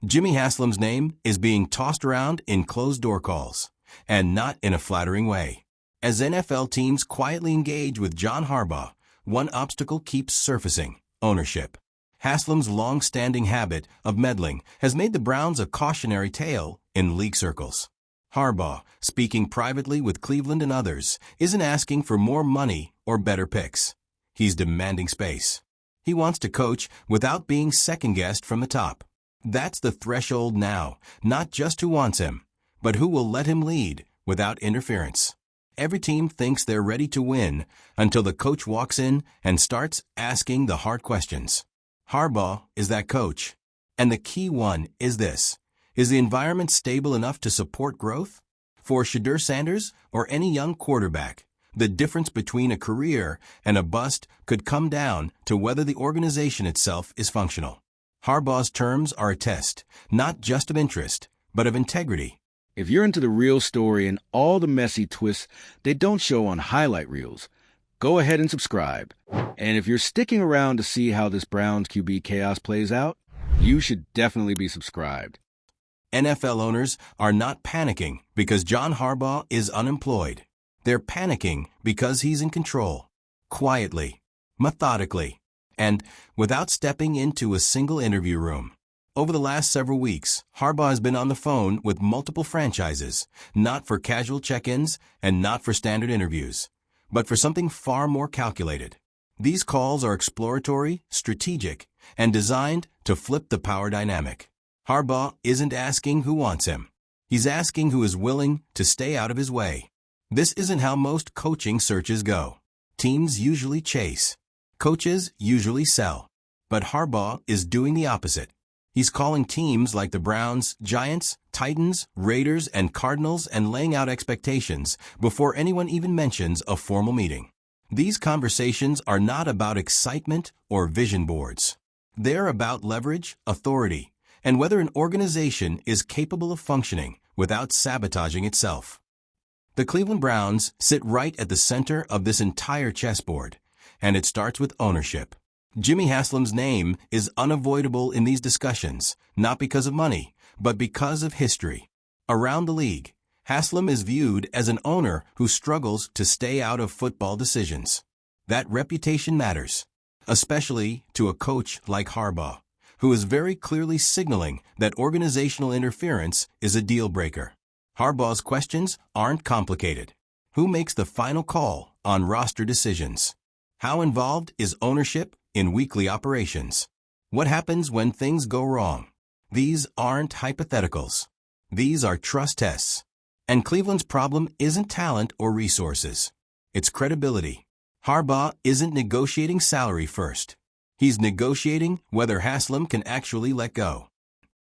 Jimmy Haslam's name is being tossed around in closed-door calls, and not in a flattering way. As NFL teams quietly engage with John Harbaugh, one obstacle keeps surfacing: ownership. Haslam's long-standing habit of meddling has made the Browns a cautionary tale in league circles. Harbaugh, speaking privately with Cleveland and others, isn't asking for more money or better picks. He's demanding space. He wants to coach without being second-guessed from the top. That's the threshold now, not just who wants him, but who will let him lead without interference. Every team thinks they're ready to win until the coach walks in and starts asking the hard questions. Harbaugh is that coach. And the key one is this: is the environment stable enough to support growth? For SHEDEUR Sanders or any young quarterback, the difference between a career and a bust could come down to whether the organization itself is functional. Harbaugh's terms are a test, not just of interest, but of integrity. If you're into the real story and all the messy twists they don't show on highlight reels, go ahead and subscribe. And if you're sticking around to see how this Browns QB chaos plays out, you should definitely be subscribed. NFL owners are not panicking because John Harbaugh is unemployed. They're panicking because he's in control. Quietly, methodically, and without stepping into a single interview room. Over the last several weeks, Harbaugh has been on the phone with multiple franchises, not for casual check-ins and not for standard interviews, but for something far more calculated. These calls are exploratory, strategic, and designed to flip the power dynamic. Harbaugh isn't asking who wants him. He's asking who is willing to stay out of his way. This isn't how most coaching searches go. Teams usually chase. Coaches usually sell. But Harbaugh is doing the opposite. He's calling teams like the Browns, Giants, Titans, Raiders, and Cardinals and laying out expectations before anyone even mentions a formal meeting. These conversations are not about excitement or vision boards. They're about leverage, authority, and whether an organization is capable of functioning without sabotaging itself. The Cleveland Browns sit right at the center of this entire chessboard, and it starts with ownership. Jimmy Haslam's name is unavoidable in these discussions, not because of money, but because of history. Around the league, Haslam is viewed as an owner who struggles to stay out of football decisions. That reputation matters, especially to a coach like Harbaugh, who is very clearly signaling that organizational interference is a deal breaker. Harbaugh's questions aren't complicated. Who makes the final call on roster decisions? How involved is ownership in weekly operations? What happens when things go wrong? These aren't hypotheticals. These are trust tests. And Cleveland's problem isn't talent or resources. It's credibility. Harbaugh isn't negotiating salary first. He's negotiating whether Haslam can actually let go.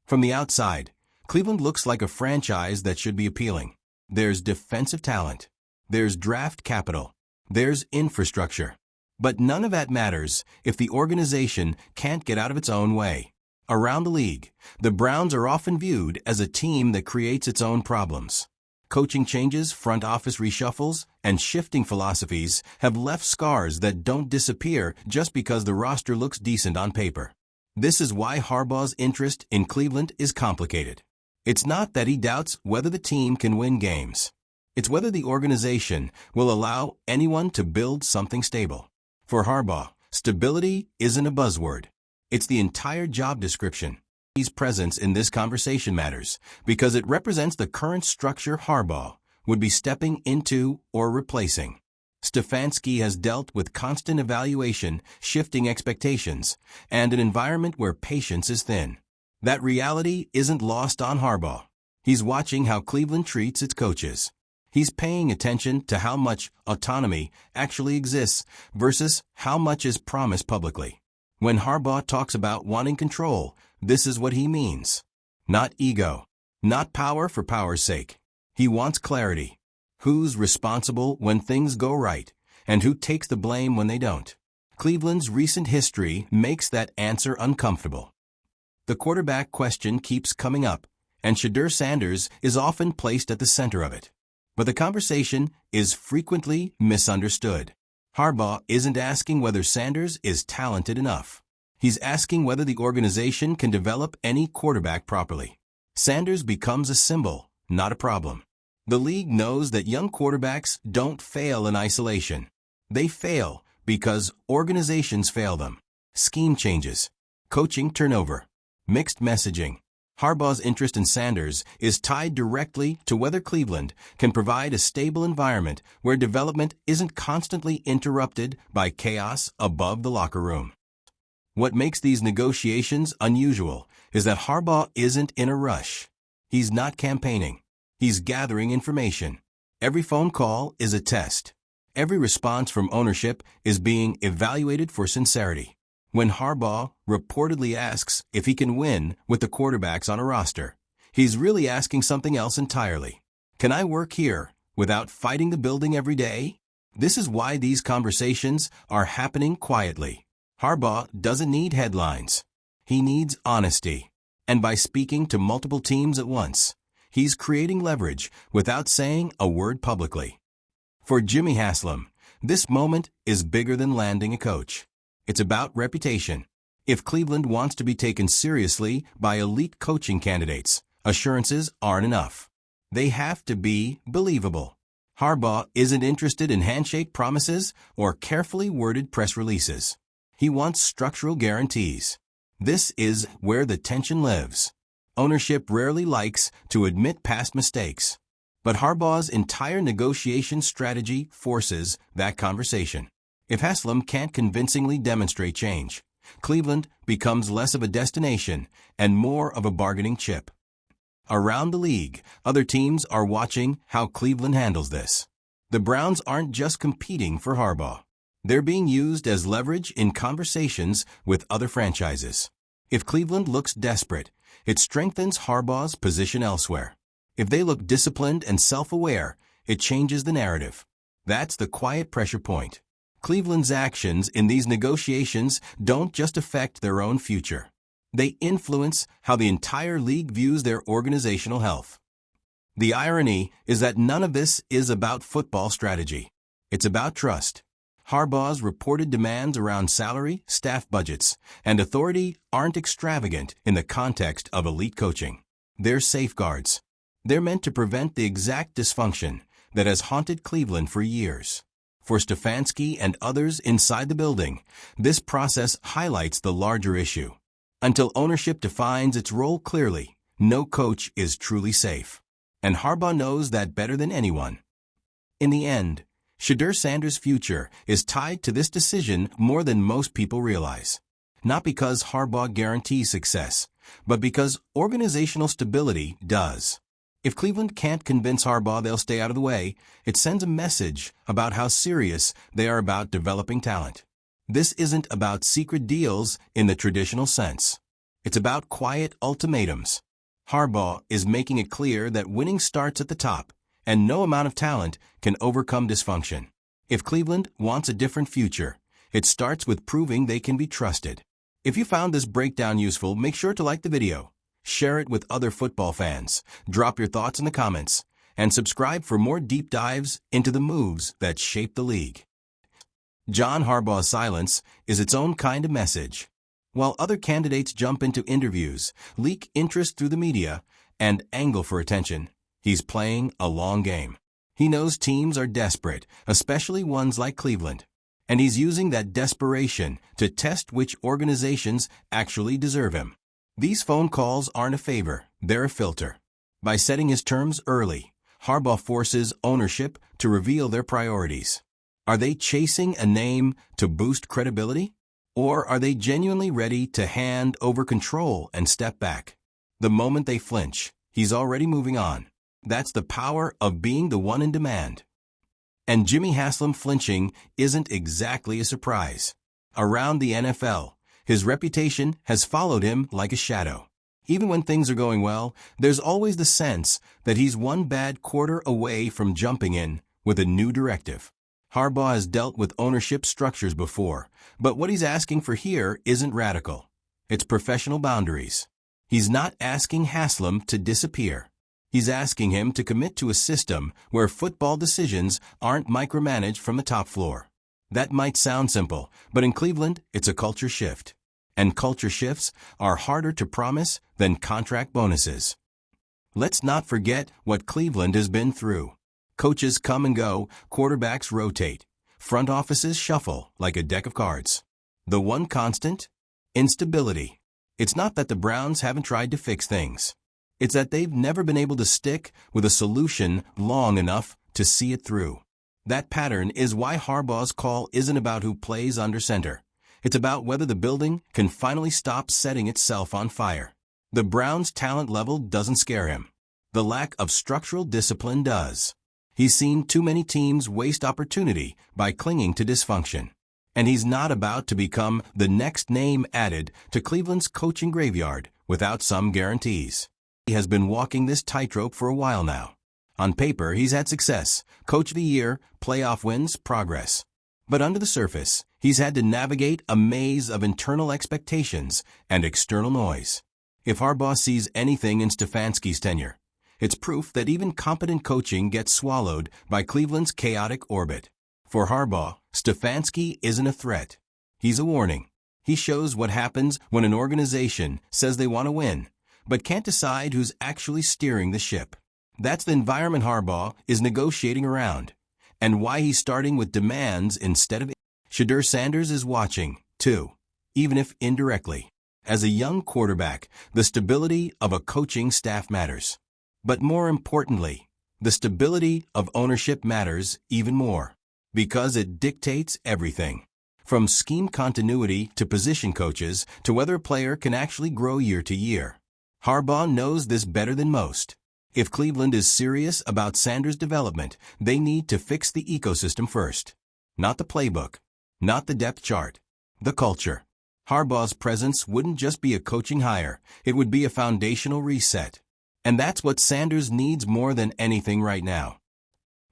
From the outside, Cleveland looks like a franchise that should be appealing. There's defensive talent. There's draft capital. There's infrastructure. But none of that matters if the organization can't get out of its own way. Around the league, the Browns are often viewed as a team that creates its own problems. Coaching changes, front office reshuffles, and shifting philosophies have left scars that don't disappear just because the roster looks decent on paper. This is why Harbaugh's interest in Cleveland is complicated. It's not that he doubts whether the team can win games. It's whether the organization will allow anyone to build something stable. For Harbaugh, stability isn't a buzzword. It's the entire job description. His presence in this conversation matters because it represents the current structure Harbaugh would be stepping into or replacing. Stefanski has dealt with constant evaluation, shifting expectations, and an environment where patience is thin. That reality isn't lost on Harbaugh. He's watching how Cleveland treats its coaches. He's paying attention to how much autonomy actually exists versus how much is promised publicly. When Harbaugh talks about wanting control, this is what he means. Not ego. Not power for power's sake. He wants clarity. Who's responsible when things go right, and who takes the blame when they don't? Cleveland's recent history makes that answer uncomfortable. The quarterback question keeps coming up, and SHEDEUR Sanders is often placed at the center of it. But the conversation is frequently misunderstood. Harbaugh isn't asking whether Sanders is talented enough. He's asking whether the organization can develop any quarterback properly. Sanders becomes a symbol, not a problem. The league knows that young quarterbacks don't fail in isolation. They fail because organizations fail them. Scheme changes, coaching turnover, mixed messaging. Harbaugh's interest in Sanders is tied directly to whether Cleveland can provide a stable environment where development isn't constantly interrupted by chaos above the locker room. What makes these negotiations unusual is that Harbaugh isn't in a rush. He's not campaigning. He's gathering information. Every phone call is a test. Every response from ownership is being evaluated for sincerity. When Harbaugh reportedly asks if he can win with the quarterbacks on a roster, he's really asking something else entirely. Can I work here without fighting the building every day? This is why these conversations are happening quietly. Harbaugh doesn't need headlines. He needs honesty. And by speaking to multiple teams at once, he's creating leverage without saying a word publicly. For Jimmy Haslam, this moment is bigger than landing a coach. It's about reputation. If Cleveland wants to be taken seriously by elite coaching candidates, assurances aren't enough. They have to be believable. Harbaugh isn't interested in handshake promises or carefully worded press releases. He wants structural guarantees. This is where the tension lives. Ownership rarely likes to admit past mistakes. But Harbaugh's entire negotiation strategy forces that conversation. If Haslam can't convincingly demonstrate change, Cleveland becomes less of a destination and more of a bargaining chip. Around the league, other teams are watching how Cleveland handles this. The Browns aren't just competing for Harbaugh. They're being used as leverage in conversations with other franchises. If Cleveland looks desperate, it strengthens Harbaugh's position elsewhere. If they look disciplined and self-aware, it changes the narrative. That's the quiet pressure point. Cleveland's actions in these negotiations don't just affect their own future. They influence how the entire league views their organizational health. The irony is that none of this is about football strategy. It's about trust. Harbaugh's reported demands around salary, staff budgets, and authority aren't extravagant in the context of elite coaching. They're safeguards. They're meant to prevent the exact dysfunction that has haunted Cleveland for years. For Stefanski and others inside the building, this process highlights the larger issue. Until ownership defines its role clearly, no coach is truly safe. And Harbaugh knows that better than anyone. In the end, SHEDEUR Sanders' future is tied to this decision more than most people realize. Not because Harbaugh guarantees success, but because organizational stability does. If Cleveland can't convince Harbaugh they'll stay out of the way, it sends a message about how serious they are about developing talent. This isn't about secret deals in the traditional sense. It's about quiet ultimatums. Harbaugh is making it clear that winning starts at the top, and no amount of talent can overcome dysfunction. If Cleveland wants a different future, it starts with proving they can be trusted. If you found this breakdown useful, make sure to like the video, share it with other football fans, drop your thoughts in the comments, and subscribe for more deep dives into the moves that shape the league. John Harbaugh's silence is its own kind of message. While other candidates jump into interviews, leak interest through the media, and angle for attention, he's playing a long game. He knows teams are desperate, especially ones like Cleveland. And he's using that desperation to test which organizations actually deserve him. These phone calls aren't a favor, they're a filter. By setting his terms early, Harbaugh forces ownership to reveal their priorities. Are they chasing a name to boost credibility? Or are they genuinely ready to hand over control and step back? The moment they flinch, he's already moving on. That's the power of being the one in demand. And Jimmy Haslam flinching isn't exactly a surprise. Around the NFL, his reputation has followed him like a shadow. Even when things are going well, there's always the sense that he's one bad quarter away from jumping in with a new directive. Harbaugh has dealt with ownership structures before, but what he's asking for here isn't radical. It's professional boundaries. He's not asking Haslam to disappear. He's asking him to commit to a system where football decisions aren't micromanaged from the top floor. That might sound simple, but in Cleveland, it's a culture shift. and culture shifts are harder to promise than contract bonuses. Let's not forget what Cleveland has been through. Coaches come and go, quarterbacks rotate, front offices shuffle like a deck of cards. The one constant? Instability. It's not that the Browns haven't tried to fix things. It's that they've never been able to stick with a solution long enough to see it through. That pattern is why Harbaugh's call isn't about who plays under center. It's about whether the building can finally stop setting itself on fire. The Browns' talent level doesn't scare him. The lack of structural discipline does. He's seen too many teams waste opportunity by clinging to dysfunction. And he's not about to become the next name added to Cleveland's coaching graveyard without some guarantees. He has been walking this tightrope for a while now. On paper, he's had success, Coach of the Year, playoff wins, progress. But under the surface, he's had to navigate a maze of internal expectations and external noise. If Harbaugh sees anything in Stefanski's tenure, it's proof that even competent coaching gets swallowed by Cleveland's chaotic orbit. For Harbaugh, Stefanski isn't a threat. He's a warning. He shows what happens when an organization says they want to win, but can't decide who's actually steering the ship. That's the environment Harbaugh is negotiating around, and why he's starting with demands instead of... SHEDEUR Sanders is watching, too, even if indirectly. As a young quarterback, the stability of a coaching staff matters. But more importantly, the stability of ownership matters even more, because it dictates everything. From scheme continuity to position coaches to whether a player can actually grow year to year. Harbaugh knows this better than most. If Cleveland is serious about Sanders' development, they need to fix the ecosystem first. Not the playbook, not the depth chart, the culture. Harbaugh's presence wouldn't just be a coaching hire, it would be a foundational reset. And that's what Sanders needs more than anything right now.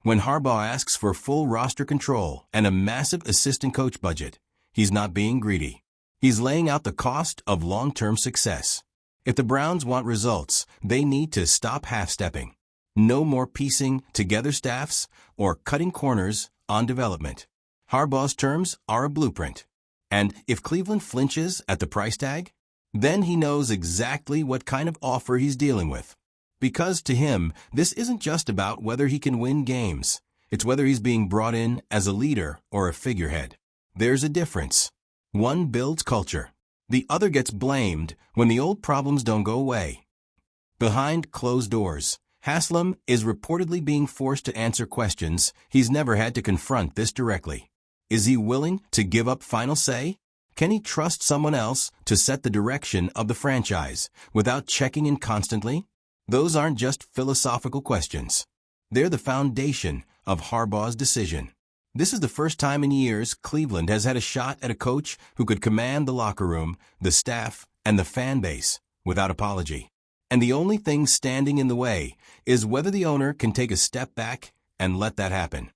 When Harbaugh asks for full roster control and a massive assistant coach budget, he's not being greedy. He's laying out the cost of long-term success. If the Browns want results, they need to stop half-stepping. No more piecing together staffs or cutting corners on development. Harbaugh's terms are a blueprint. And if Cleveland flinches at the price tag, then he knows exactly what kind of offer he's dealing with. Because to him, this isn't just about whether he can win games. It's whether he's being brought in as a leader or a figurehead. There's a difference. One builds culture. The other gets blamed when the old problems don't go away. Behind closed doors, Haslam is reportedly being forced to answer questions he's never had to confront this directly. Is he willing to give up final say? Can he trust someone else to set the direction of the franchise without checking in constantly? Those aren't just philosophical questions. They're the foundation of Harbaugh's decision. This is the first time in years Cleveland has had a shot at a coach who could command the locker room, the staff, and the fan base without apology. And the only thing standing in the way is whether the owner can take a step back and let that happen.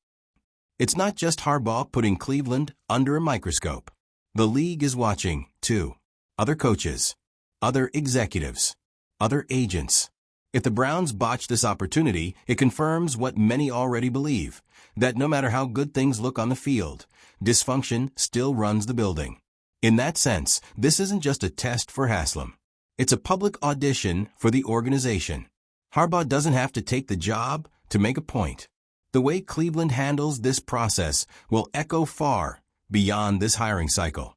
It's not just Harbaugh putting Cleveland under a microscope. The league is watching, too. Other coaches, other executives, other agents. If the Browns botch this opportunity, it confirms what many already believe, that no matter how good things look on the field, dysfunction still runs the building. In that sense, this isn't just a test for Haslam. It's a public audition for the organization. Harbaugh doesn't have to take the job to make a point. The way Cleveland handles this process will echo far beyond this hiring cycle.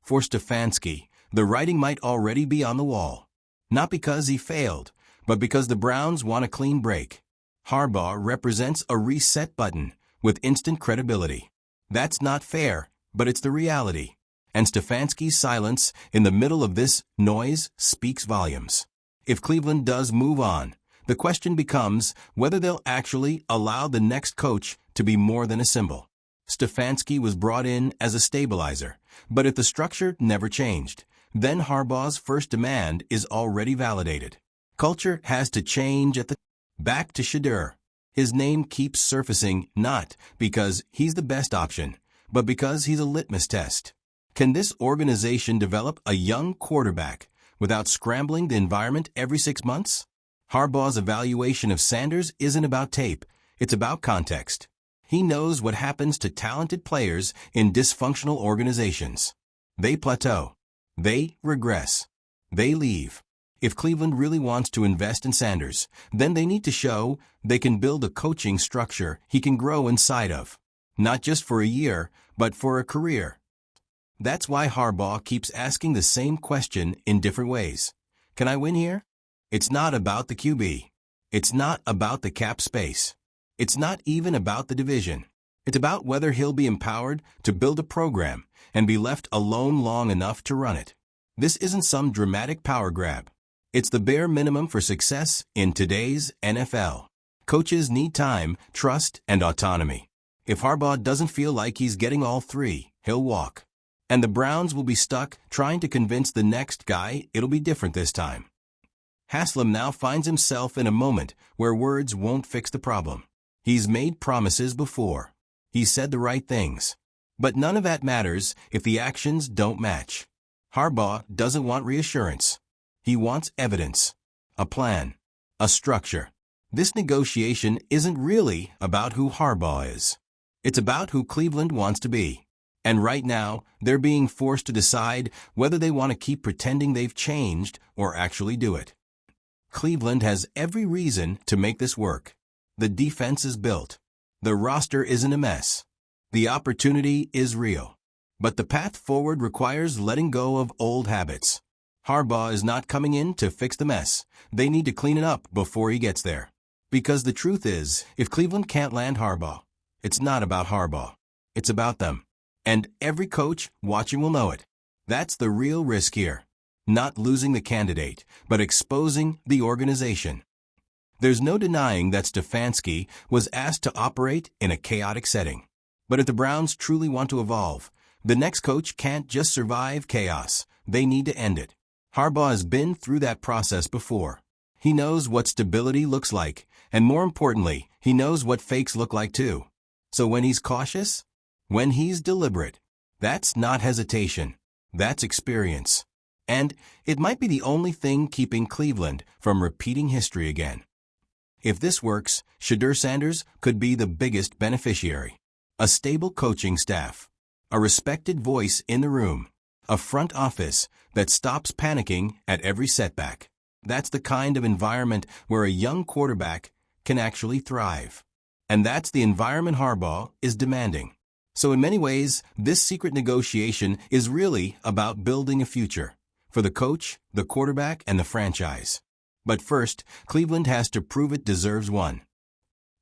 For Stefanski, the writing might already be on the wall. Not because he failed, but because the Browns want a clean break. Harbaugh represents a reset button with instant credibility. That's not fair, but it's the reality. And Stefanski's silence in the middle of this noise speaks volumes. If Cleveland does move on, the question becomes whether they'll actually allow the next coach to be more than a symbol. Stefanski was brought in as a stabilizer, but if the structure never changed, then Harbaugh's first demand is already validated. Culture has to change at the... Back to SHEDEUR. His name keeps surfacing not because he's the best option, but because he's a litmus test. Can this organization develop a young quarterback without scrambling the environment every 6 months? Harbaugh's evaluation of Sanders isn't about tape, it's about context. He knows what happens to talented players in dysfunctional organizations. They plateau. They regress. They leave. If Cleveland really wants to invest in Sanders, then they need to show they can build a coaching structure he can grow inside of. Not just for a year, but for a career. That's why Harbaugh keeps asking the same question in different ways. Can I win here? It's not about the QB. It's not about the cap space. It's not even about the division. It's about whether he'll be empowered to build a program and be left alone long enough to run it. This isn't some dramatic power grab. It's the bare minimum for success in today's NFL. Coaches need time, trust, and autonomy. If Harbaugh doesn't feel like he's getting all three, he'll walk. And the Browns will be stuck trying to convince the next guy it'll be different this time. Haslam now finds himself in a moment where words won't fix the problem. He's made promises before. He's said the right things. But none of that matters if the actions don't match. Harbaugh doesn't want reassurance. He wants evidence, a plan, a structure. This negotiation isn't really about who Harbaugh is. It's about who Cleveland wants to be. And right now, they're being forced to decide whether they want to keep pretending they've changed or actually do it. Cleveland has every reason to make this work. The defense is built. The roster isn't a mess. The opportunity is real. But the path forward requires letting go of old habits. Harbaugh is not coming in to fix the mess. They need to clean it up before he gets there. Because the truth is, if Cleveland can't land Harbaugh, it's not about Harbaugh. It's about them. And every coach watching will know it. That's the real risk here. Not losing the candidate, but exposing the organization. There's no denying that Stefanski was asked to operate in a chaotic setting. But if the Browns truly want to evolve, the next coach can't just survive chaos. They need to end it. Harbaugh has been through that process before. He knows what stability looks like, and more importantly, he knows what fakes look like too. So when he's cautious, when he's deliberate, that's not hesitation. That's experience. And it might be the only thing keeping Cleveland from repeating history again. If this works, SHEDEUR Sanders could be the biggest beneficiary. A stable coaching staff, a respected voice in the room, a front office that stops panicking at every setback. That's the kind of environment where a young quarterback can actually thrive. And that's the environment Harbaugh is demanding. So in many ways, this secret negotiation is really about building a future for the coach, the quarterback, and the franchise. But first, Cleveland has to prove it deserves one.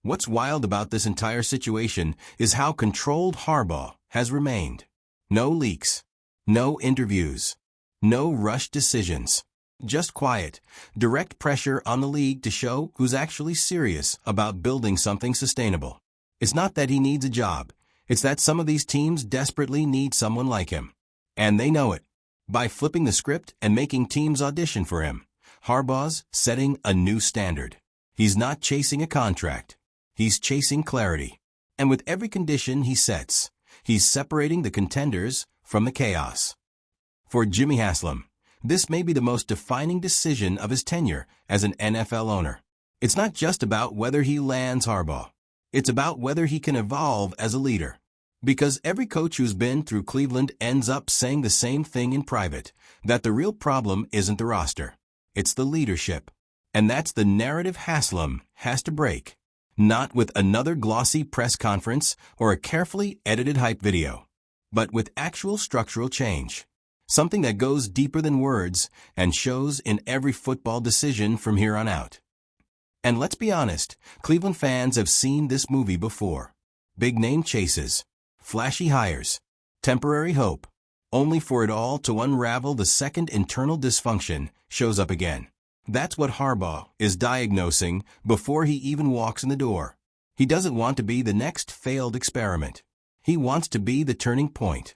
What's wild about this entire situation is how controlled Harbaugh has remained. No leaks, no interviews, no rushed decisions. Just quiet, direct pressure on the league to show who's actually serious about building something sustainable. It's not that he needs a job. It's that some of these teams desperately need someone like him. And they know it. By flipping the script and making teams audition for him, Harbaugh's setting a new standard. He's not chasing a contract. He's chasing clarity. And with every condition he sets, he's separating the contenders from the chaos. For Jimmy Haslam, this may be the most defining decision of his tenure as an NFL owner. It's not just about whether he lands Harbaugh. It's about whether he can evolve as a leader. Because every coach who's been through Cleveland ends up saying the same thing in private, that the real problem isn't the roster. It's the leadership. And that's the narrative Haslam has to break. Not with another glossy press conference or a carefully edited hype video, but with actual structural change. Something that goes deeper than words and shows in every football decision from here on out. And let's be honest, Cleveland fans have seen this movie before. Big name chases, flashy hires, temporary hope, only for it all to unravel the second internal dysfunction shows up again. That's what Harbaugh is diagnosing before he even walks in the door. He doesn't want to be the next failed experiment. He wants to be the turning point.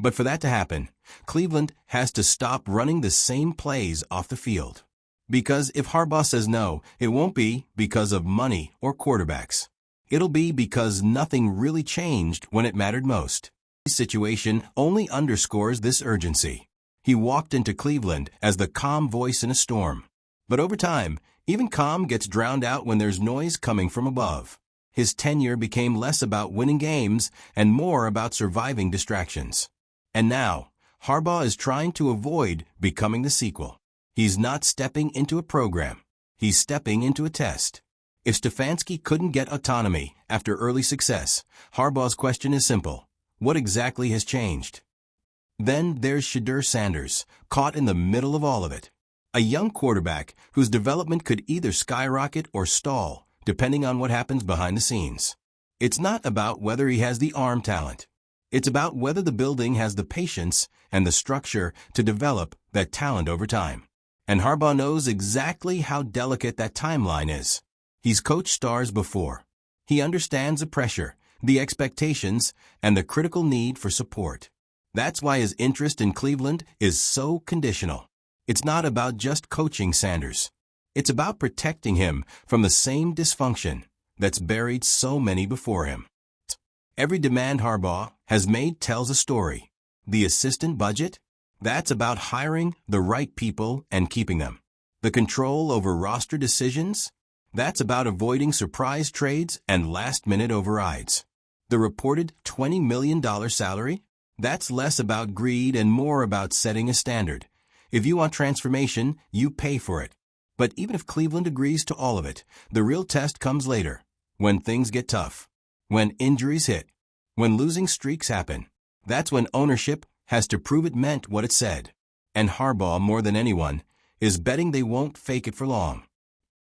But for that to happen, Cleveland has to stop running the same plays off the field. Because if Harbaugh says no, it won't be because of money or quarterbacks. It'll be because nothing really changed when it mattered most. This situation only underscores this urgency. He walked into Cleveland as the calm voice in a storm. But over time, even calm gets drowned out when there's noise coming from above. His tenure became less about winning games and more about surviving distractions. And now, Harbaugh is trying to avoid becoming the sequel. He's not stepping into a program. He's stepping into a test. If Stefanski couldn't get autonomy after early success, Harbaugh's question is simple. What exactly has changed? Then there's SHEDEUR Sanders, caught in the middle of all of it. A young quarterback whose development could either skyrocket or stall, depending on what happens behind the scenes. It's not about whether he has the arm talent. It's about whether the building has the patience and the structure to develop that talent over time. And Harbaugh knows exactly how delicate that timeline is. He's coached stars before. He understands the pressure, the expectations, and the critical need for support. That's why his interest in Cleveland is so conditional. It's not about just coaching Sanders. It's about protecting him from the same dysfunction that's buried so many before him. Every demand Harbaugh has made tells a story. The assistant budget? That's about hiring the right people and keeping them. The control over roster decisions? That's about avoiding surprise trades and last-minute overrides. The reported $20 million salary? That's less about greed and more about setting a standard. If you want transformation, you pay for it. But even if Cleveland agrees to all of it, the real test comes later, when things get tough, when injuries hit, when losing streaks happen. That's when ownership has to prove it meant what it said. And Harbaugh, more than anyone, is betting they won't fake it for long.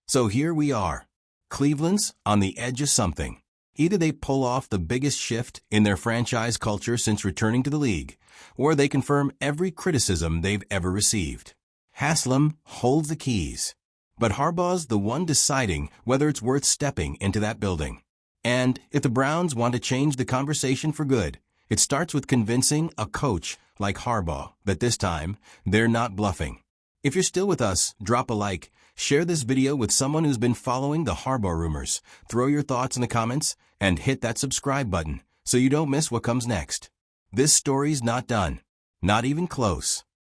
So here we are. Cleveland's on the edge of something. Either they pull off the biggest shift in their franchise culture since returning to the league, or they confirm every criticism they've ever received. Haslam holds the keys, but Harbaugh's the one deciding whether it's worth stepping into that building. And if the Browns want to change the conversation for good, it starts with convincing a coach like Harbaugh that this time they're not bluffing. If you're still with us, drop a like, share this video with someone who's been following the Harbaugh rumors, throw your thoughts in the comments, and hit that subscribe button so you don't miss what comes next. This story's not done. Not even close.